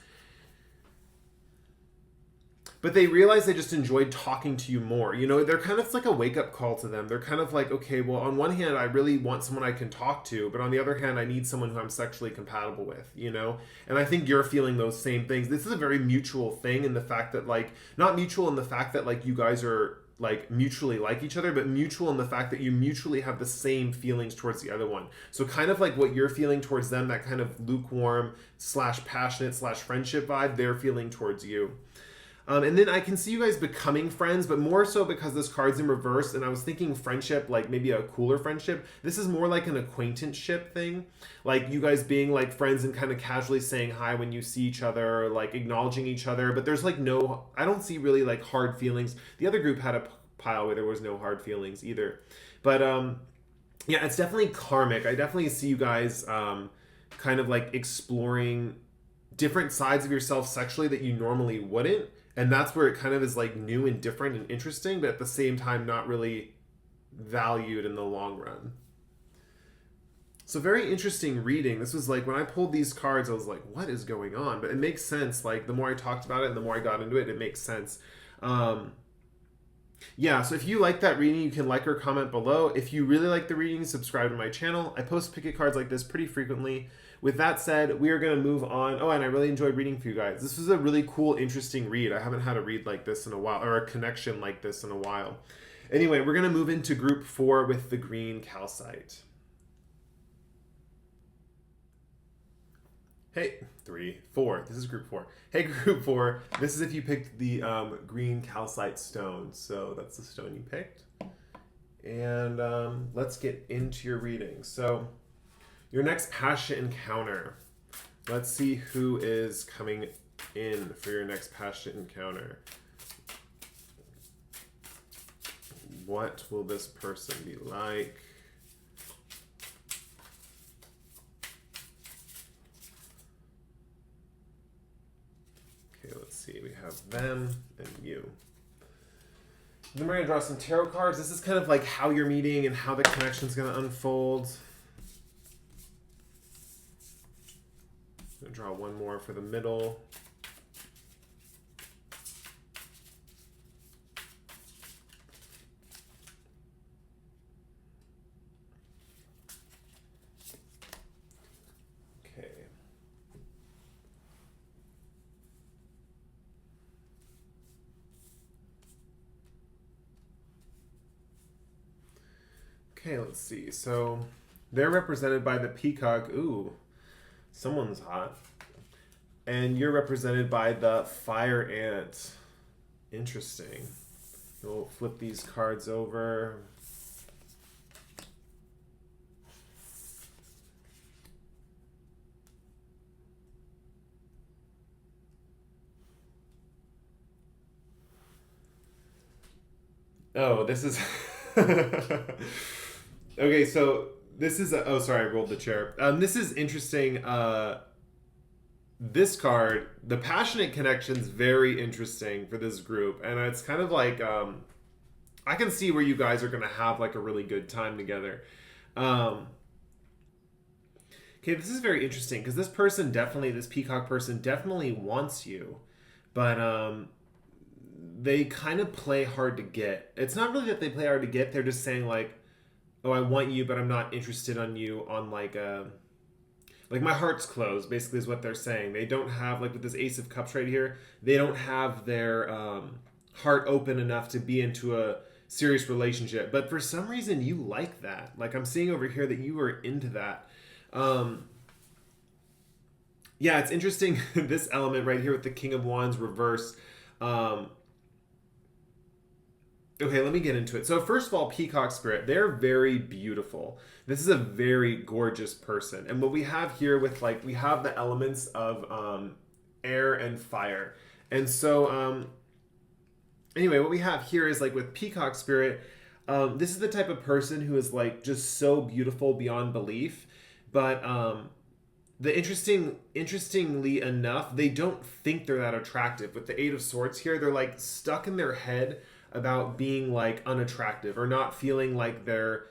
but they realize they just enjoyed talking to you more. You know, they're kind of, it's like a wake up call to them. They're kind of like, okay, well, on one hand, I really want someone I can talk to, but on the other hand, I need someone who I'm sexually compatible with, you know? And I think you're feeling those same things. This is a very mutual thing in the fact that, like, not mutual in the fact that, like, you guys are, like, mutually like each other, but mutual in the fact that you mutually have the same feelings towards the other one. So kind of like what you're feeling towards them, that kind of lukewarm / passionate / friendship vibe, they're feeling towards you. And then I can see you guys becoming friends, but more so because this card's in reverse, and I was thinking friendship, like maybe a cooler friendship. This is more like an acquaintanceship thing. Like you guys being like friends and kind of casually saying hi when you see each other, like acknowledging each other. But there's like no, I don't see really like hard feelings. The other group had a pile where there was no hard feelings either. But yeah, it's definitely karmic. I definitely see you guys kind of like exploring different sides of yourself sexually that you normally wouldn't. And that's where it kind of is like new and different and interesting, but at the same time not really valued in the long run. So very interesting reading. This was like, when I pulled these cards, I was like, what is going on? But it makes sense. Like the more I talked about it and the more I got into it, it makes sense. Yeah, so if you like that reading, you can like or comment below. If you really like the reading, subscribe to my channel. I post picket cards like this pretty frequently. With that said, we are going to move on. Oh, and I really enjoyed reading for you guys. This was a really cool, interesting read. I haven't had a read like this in a while, or a connection like this in a while. Anyway, we're going to move into group 4 with the green calcite. Hey, 3, 4. This is group 4. Hey, group 4. This is if you picked the green calcite stone. So that's the stone you picked. And let's get into your reading. So your next passionate encounter. Let's see who is coming in for your next passionate encounter. What will this person be like? Okay, let's see. We have them and you. Then we're going to draw some tarot cards. This is kind of like how you're meeting and how the connection is going to unfold. I'm going to draw one more for the middle. Okay. Okay, let's see. So they're represented by the peacock. Ooh. Someone's hot. And you're represented by the fire ant. Interesting. We'll flip these cards over. Oh, this is... Okay, so this is oh, sorry, I rolled the chair. This is interesting. This card, the passionate connection's very interesting for this group, and it's kind of like I can see where you guys are gonna have like a really good time together. Okay, this is very interesting because this person definitely, this peacock person definitely wants you, but they kind of play hard to get. It's not really that they play hard to get. They're just saying like, oh, I want you, but I'm not interested on you on like my heart's closed, basically is what they're saying. They don't have, like with this Ace of Cups right here, they don't have their heart open enough to be into a serious relationship. But for some reason, you like that. Like I'm seeing over here that you are into that. Yeah, it's interesting, this element right here with the King of Wands reverse. Okay, let me get into it. So first of all, Peacock Spirit, they're very beautiful. This is a very gorgeous person. And what we have here with like, we have the elements of air and fire. And so anyway, what we have here is like with Peacock Spirit, this is the type of person who is like just so beautiful beyond belief. But interestingly enough, they don't think they're that attractive. With the Eight of Swords here, they're like stuck in their head about being like unattractive or not feeling like they're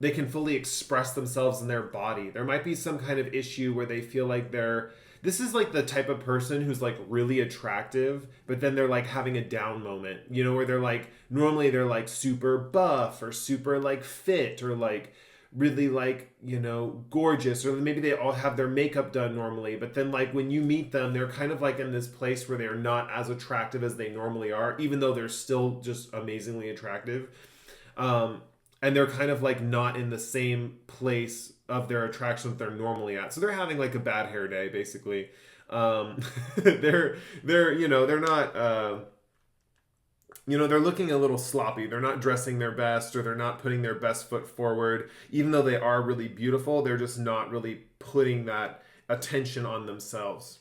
they can fully express themselves in their body. There might be some kind of issue where they feel like this is like the type of person who's like really attractive, but then they're like having a down moment, where they're like, normally they're like super buff or super like fit or like really like, gorgeous, or maybe they all have their makeup done normally, but then like when you meet them, they're kind of like in this place where they're not as attractive as they normally are, even though they're still just amazingly attractive. And they're kind of like not in the same place of their attraction that they're normally at. So they're having like a bad hair day, basically. They're not, they're looking a little sloppy. They're not dressing their best, or they're not putting their best foot forward. Even though they are really beautiful, they're just not really putting that attention on themselves.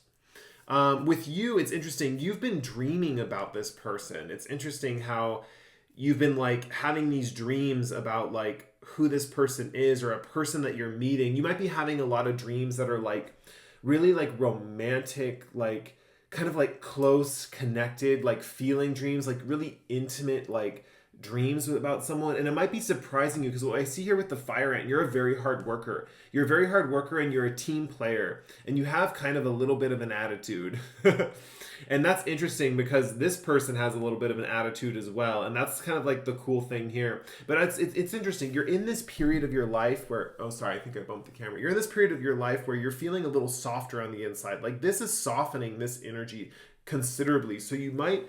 With you, it's interesting. You've been dreaming about this person. It's interesting how you've been like having these dreams about like who this person is, or a person that you're meeting. You might be having a lot of dreams that are like really like romantic, like kind of like close, connected, like feeling dreams, like really intimate, like dreams about someone. And it might be surprising you, because what I see here with the fire ant, you're a very hard worker. You're a very hard worker, and you're a team player, and you have kind of a little bit of an attitude. And that's interesting, because this person has a little bit of an attitude as well. And that's kind of like the cool thing here. But it's interesting. You're in this period of your life where, oh, sorry, I think I bumped the camera. You're in this period of your life where you're feeling a little softer on the inside. Like this is softening this energy considerably. So you might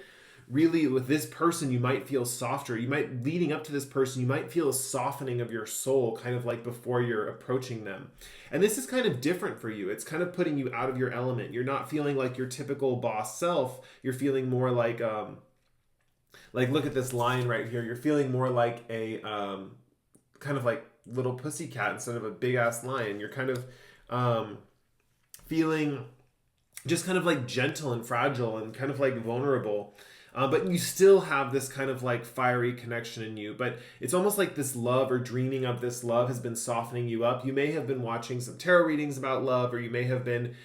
really, with this person, you might feel softer. You might, leading up to this person, you might feel a softening of your soul, kind of like before you're approaching them. And this is kind of different for you. It's kind of putting you out of your element. You're not feeling like your typical boss self. You're feeling more like look at this lion right here. You're feeling more like a kind of like little pussycat instead of a big ass lion. You're kind of feeling just kind of like gentle and fragile and kind of like vulnerable. But you still have this kind of like fiery connection in you. But it's almost like this love, or dreaming of this love, has been softening you up. You may have been watching some tarot readings about love, or you may have been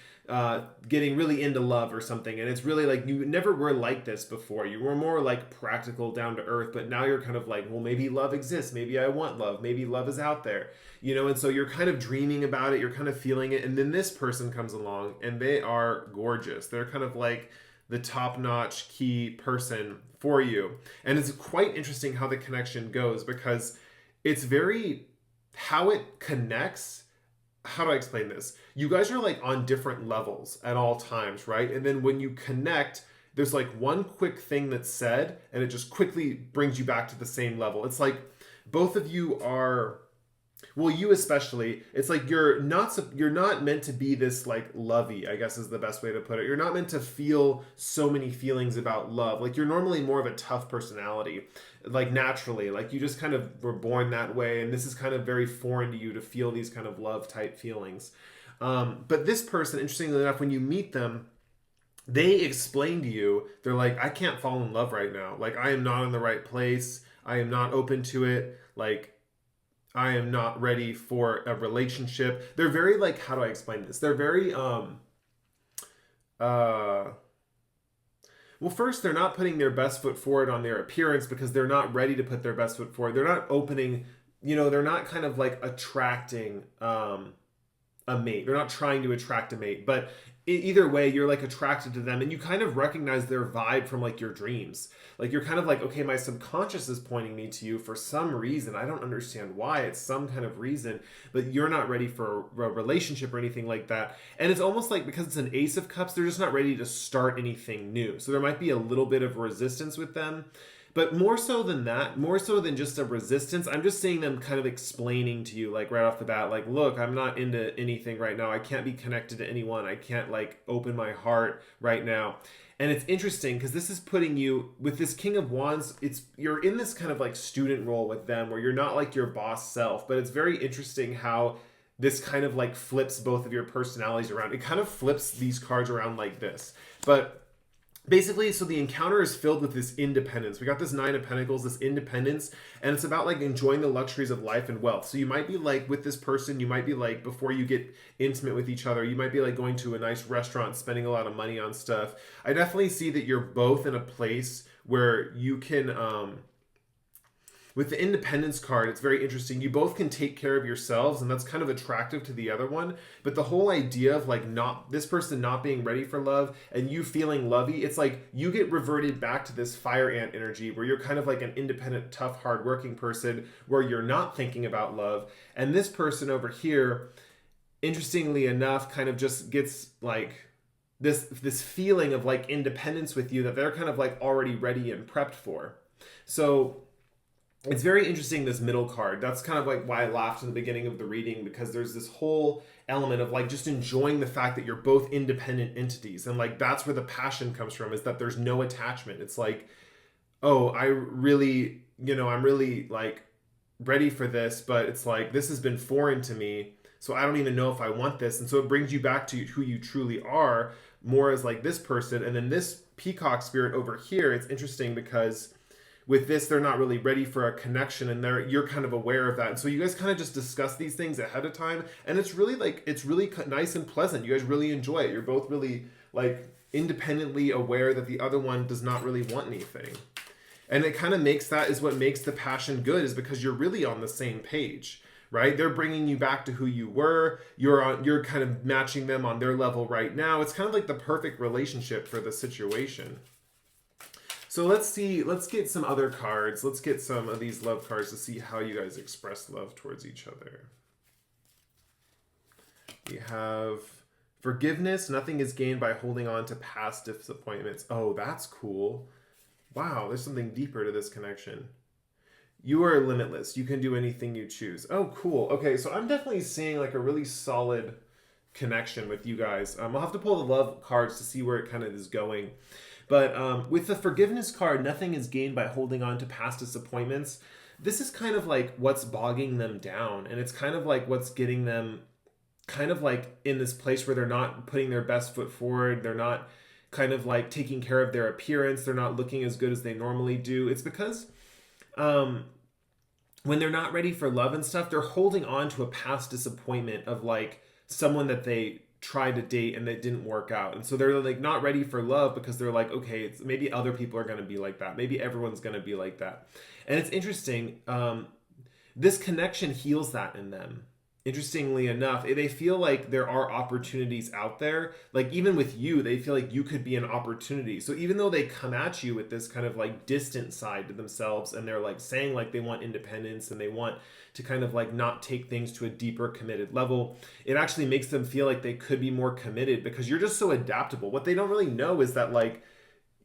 getting really into love or something. And it's really like you never were like this before. You were more like practical, down to earth. But now you're kind of like, well, maybe love exists. Maybe I want love. Maybe love is out there. And so you're kind of dreaming about it. You're kind of feeling it. And then this person comes along, and they are gorgeous. They're kind of like the top-notch key person for you. And it's quite interesting how the connection goes, because it's very, how it connects. How do I explain this? You guys are like on different levels at all times, right? And then when you connect, there's like one quick thing that's said, and it just quickly brings you back to the same level. It's like both of you are, well, you especially, it's like you're not meant to be this like lovey, I guess is the best way to put it. You're not meant to feel so many feelings about love. Like you're normally more of a tough personality, like naturally, like you just kind of were born that way. And this is kind of very foreign to you to feel these kind of love type feelings. But this person, interestingly enough, when you meet them, they explain to you, they're like, I can't fall in love right now. Like I am not in the right place. I am not open to it. Like I am not ready for a relationship. They're very like, how do I explain this? They're very, well, first, they're not putting their best foot forward on their appearance, because they're not ready to put their best foot forward. They're not opening, they're not kind of like attracting, a mate. They're not trying to attract a mate, but either way, you're like attracted to them, and you kind of recognize their vibe from like your dreams. Like you're kind of like, okay, my subconscious is pointing me to you for some reason. I don't understand why. It's some kind of reason, but you're not ready for a relationship or anything like that. And it's almost like, because it's an Ace of Cups, they're just not ready to start anything new. So there might be a little bit of resistance with them. But more so than that, more so than just a resistance, I'm just seeing them kind of explaining to you, like right off the bat, like, look, I'm not into anything right now. I can't be connected to anyone. I can't like open my heart right now. And it's interesting because this is putting you with this King of Wands. You're in this kind of like student role with them where you're not like your boss self, but it's very interesting how this kind of like flips both of your personalities around. It kind of flips these cards around like this. But basically, so the encounter is filled with this independence. We got this Nine of Pentacles, this independence, and it's about like enjoying the luxuries of life and wealth. So you might be like with this person, you might be like, before you get intimate with each other, you might be like going to a nice restaurant, spending a lot of money on stuff. I definitely see that you're both in a place where you can, With the independence card, it's very interesting. You both can take care of yourselves, and that's kind of attractive to the other one. But the whole idea of like not this person not being ready for love and you feeling lovey, it's like you get reverted back to this fire ant energy where you're kind of like an independent, tough, hardworking person where you're not thinking about love. And this person over here, interestingly enough, kind of just gets like this feeling of like independence with you that they're kind of like already ready and prepped for. So it's very interesting, this middle card. That's kind of like why I laughed in the beginning of the reading, because there's this whole element of like just enjoying the fact that you're both independent entities. And like that's where the passion comes from, is that there's no attachment. It's like, oh, I really, I'm really like ready for this, but it's like this has been foreign to me. So I don't even know if I want this. And so it brings you back to who you truly are, more as like this person. And then this peacock spirit over here, it's interesting because with this, they're not really ready for a connection, and you're kind of aware of that. And so you guys kind of just discuss these things ahead of time, and it's really nice and pleasant. You guys really enjoy it. You're both really like independently aware that the other one does not really want anything. And it kind of is what makes the passion good, is because you're really on the same page, right? They're bringing you back to who you were. You're kind of matching them on their level right now. It's kind of like the perfect relationship for the situation. So let's get some other cards. Let's get some of these love cards to see how you guys express love towards each other. We have forgiveness. Nothing is gained by holding on to past disappointments. Oh, that's cool. Wow, there's something deeper to this connection. You are limitless. You can do anything you choose. Oh, cool. Okay, so I'm definitely seeing like a really solid connection with you guys. I'll have to pull the love cards to see where it kind of is going. But with the forgiveness card, nothing is gained by holding on to past disappointments. This is kind of like what's bogging them down. And it's kind of like what's getting them kind of like in this place where they're not putting their best foot forward. They're not kind of like taking care of their appearance. They're not looking as good as they normally do. It's because when they're not ready for love and stuff, they're holding on to a past disappointment of like someone that they tried to date and that didn't work out. And so they're like not ready for love because they're like, okay, maybe other people are going to be like that. Maybe everyone's going to be like that. And it's interesting. This connection heals that in them. Interestingly enough, they feel like there are opportunities out there. Like even with you, they feel like you could be an opportunity. So even though they come at you with this kind of like distant side to themselves, and they're like saying like they want independence and they want to kind of like not take things to a deeper committed level, it actually makes them feel like they could be more committed because you're just so adaptable. What they don't really know is that like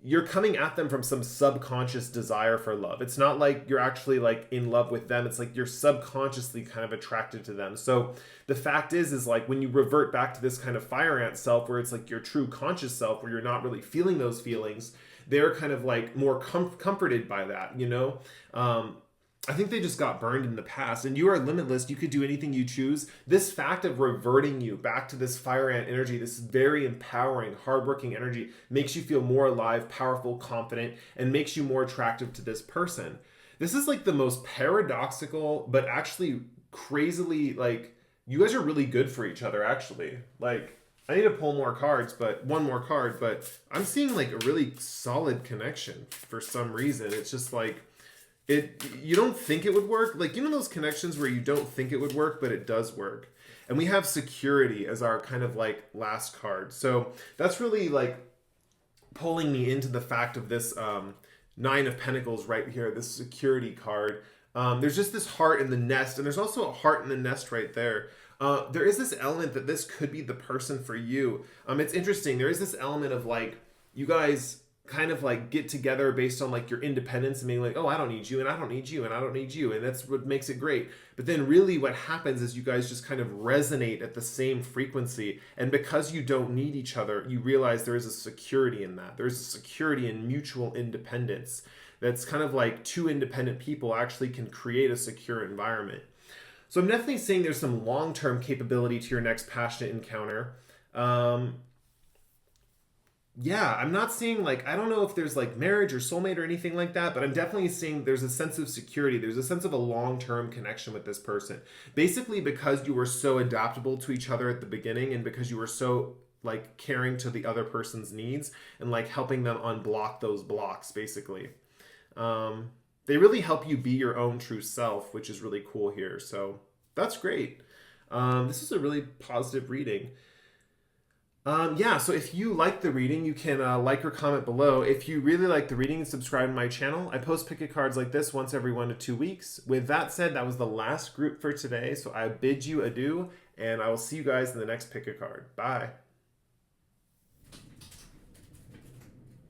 you're coming at them from some subconscious desire for love. It's not like you're actually like in love with them. It's like you're subconsciously kind of attracted to them. So the fact is like when you revert back to this kind of fire ant self, where it's like your true conscious self, where you're not really feeling those feelings, they're kind of like more comforted by that, I think they just got burned in the past, and you are limitless. You could do anything you choose. This fact of reverting you back to this fire ant energy, this very empowering, hardworking energy, makes you feel more alive, powerful, confident, and makes you more attractive to this person. This is like the most paradoxical, but actually crazily, like, you guys are really good for each other, actually. Like, I need to pull more cards, one more card, but I'm seeing like a really solid connection for some reason. It's just like, you don't think it would work, like those connections where you don't think it would work but it does work. And we have security as our kind of like last card, so that's really like pulling me into the fact of this Nine of Pentacles right here, this security card. There's just this heart in the nest, and there's also a heart in the nest right there. There is this element that this could be the person for you. It's interesting, there is this element of like you guys kind of like get together based on like your independence and being like, oh, I don't need you, and I don't need you, and I don't need you, and that's what makes it great. But then really what happens is you guys just kind of resonate at the same frequency, and because you don't need each other, you realize there is a security in that. There's a security in mutual independence. That's kind of like two independent people actually can create a secure environment. So I'm definitely saying there's some long-term capability to your next passionate encounter. Yeah, I'm not seeing like, I don't know if there's like marriage or soulmate or anything like that, but I'm definitely seeing there's a sense of security. There's a sense of a long-term connection with this person. Basically because you were so adaptable to each other at the beginning, and because you were so like caring to the other person's needs and like helping them unblock those blocks basically. they really help you be your own true self, which is really cool here. So that's great. This is a really positive reading. Yeah, so if you like the reading, you can like or comment below. If you really like the reading, subscribe to my channel. I post pick a cards like this once every 1 to 2 weeks. With that said, that was the last group for today, so I bid you adieu, and I will see you guys in the next pick a card. Bye.